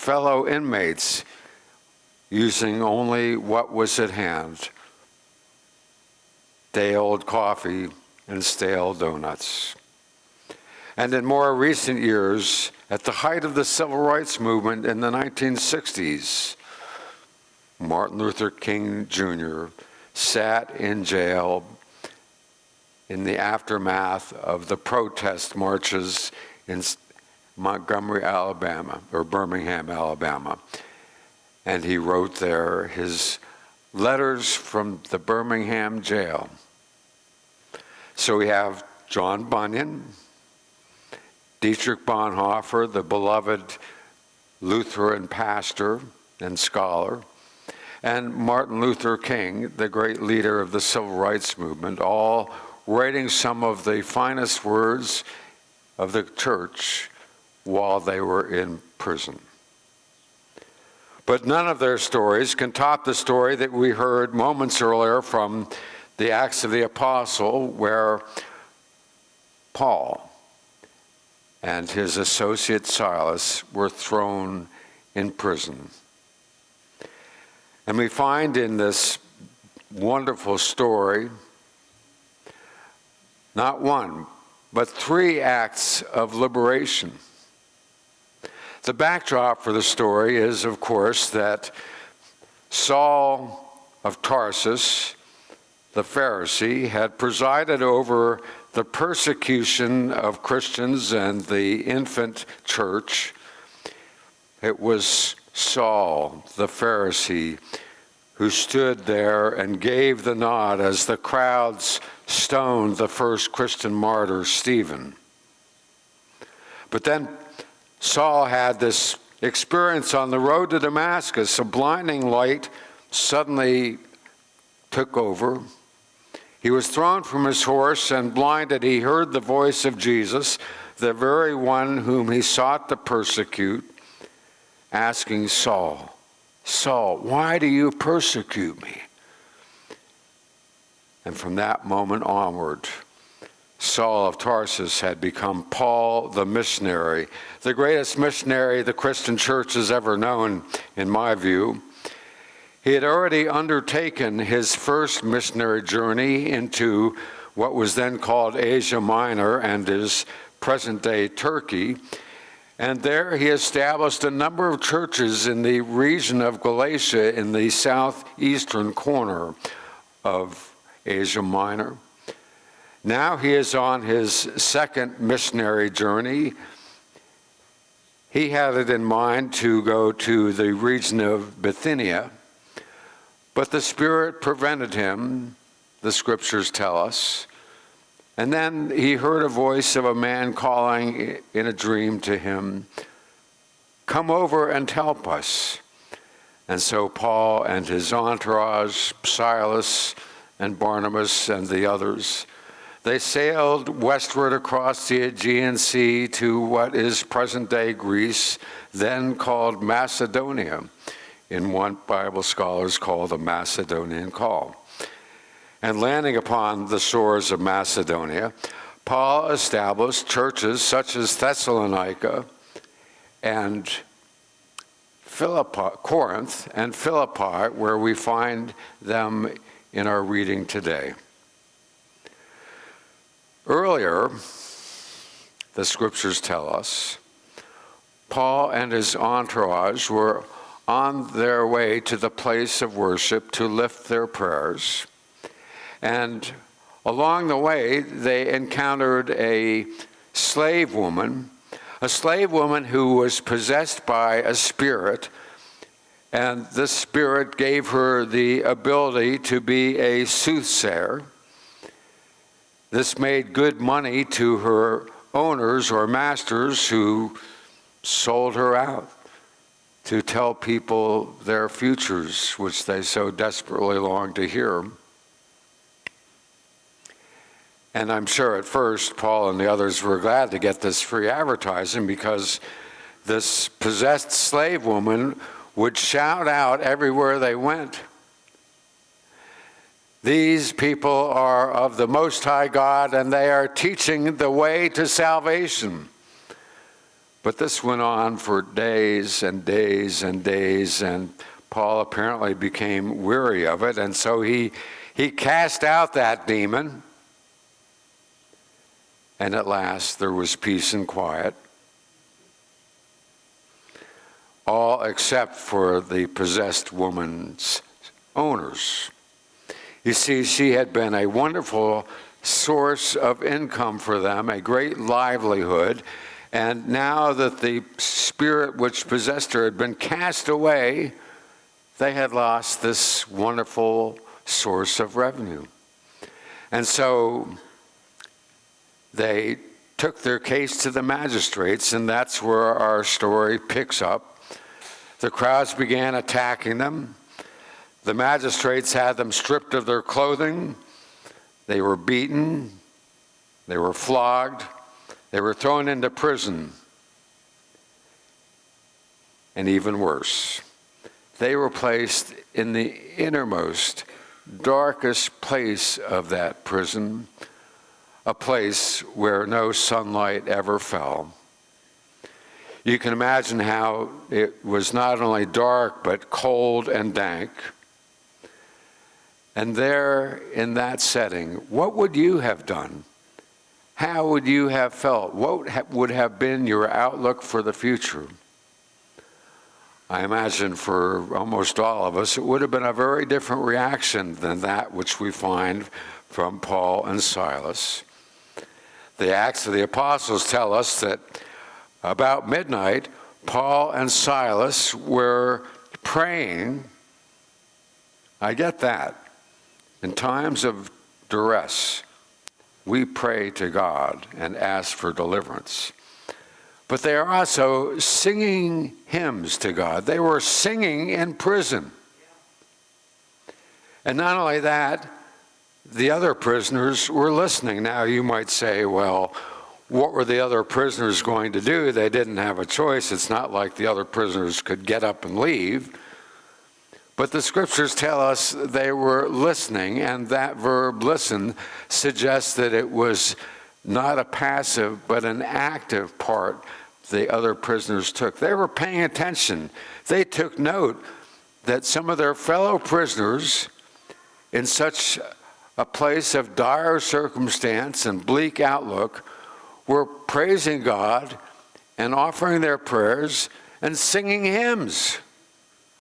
fellow inmates, using only what was at hand: day-old coffee and stale donuts. And in more recent years, at the height of the civil rights movement in the 1960s, Martin Luther King Jr. sat in jail in the aftermath of the protest marches in Montgomery, Alabama, or Birmingham, Alabama. And he wrote there his letters from the Birmingham jail. So we have John Bunyan, Dietrich Bonhoeffer, the beloved Lutheran pastor and scholar, and Martin Luther King, the great leader of the civil rights movement, all writing some of the finest words of the church while they were in prison. But none of their stories can top the story that we heard moments earlier from the Acts of the Apostle, where Paul and his associate Silas were thrown in prison. And we find in this wonderful story not one, but 3 acts of liberation. The backdrop for the story is, of course, that Saul of Tarsus, the Pharisee, had presided over the persecution of Christians and the infant church. It was Saul, the Pharisee, who stood there and gave the nod as the crowds stoned the first Christian martyr, Stephen. But then Saul had this experience on the road to Damascus. A blinding light suddenly took over. He was thrown from his horse, and blinded, he heard the voice of Jesus, the very one whom he sought to persecute, asking Saul, "Saul, why do you persecute me?" And from that moment onward, Saul of Tarsus had become Paul the missionary, the greatest missionary the Christian church has ever known, in my view. He had already undertaken his first missionary journey into what was then called Asia Minor and is present-day Turkey. And there he established a number of churches in the region of Galatia in the southeastern corner of Asia Minor. Now he is on his second missionary journey. He had it in mind to go to the region of Bithynia, but the Spirit prevented him, the scriptures tell us. And then he heard a voice of a man calling in a dream to him, "Come over and help us." And so Paul and his entourage, Silas and Barnabas and the others, they sailed westward across the Aegean Sea to what is present-day Greece, then called Macedonia, in what Bible scholars call the Macedonian Call. And landing upon the shores of Macedonia, Paul established churches such as Thessalonica and Corinth and Philippi, where we find them in our reading today. Earlier, the scriptures tell us, Paul and his entourage were on their way to the place of worship to lift their prayers. And along the way, they encountered a slave woman who was possessed by a spirit, and this spirit gave her the ability to be a soothsayer. This made good money to her owners or masters who sold her out to tell people their futures, which they so desperately longed to hear. And I'm sure at first Paul and the others were glad to get this free advertising, because this possessed slave woman would shout out everywhere they went, "These people are of the Most High God, and they are teaching the way to salvation." But this went on for days and days and days, and Paul apparently became weary of it, and so he cast out that demon, and at last there was peace and quiet, all except for the possessed woman's owners. You see, she had been a wonderful source of income for them, a great livelihood, and now that the spirit which possessed her had been cast away, they had lost this wonderful source of revenue. And so they took their case to the magistrates, and that's where our story picks up. The crowds began attacking them. The magistrates had them stripped of their clothing. They were beaten. They were flogged. They were thrown into prison. And even worse, they were placed in the innermost, darkest place of that prison, a place where no sunlight ever fell. You can imagine how it was not only dark, but cold and dank. And there, in that setting, what would you have done? How would you have felt? What would have been your outlook for the future? I imagine for almost all of us, it would have been a very different reaction than that which we find from Paul and Silas. The Acts of the Apostles tell us that about midnight, Paul and Silas were praying. I get that. In times of duress, we pray to God and ask for deliverance. But they are also singing hymns to God. They were singing in prison. And not only that, the other prisoners were listening. Now you might say, well, what were the other prisoners going to do? They didn't have a choice. It's not like the other prisoners could get up and leave. But the scriptures tell us they were listening, and that verb listen suggests that it was not a passive but an active part the other prisoners took. They were paying attention. They took note that some of their fellow prisoners in such a place of dire circumstance and bleak outlook were praising God and offering their prayers and singing hymns.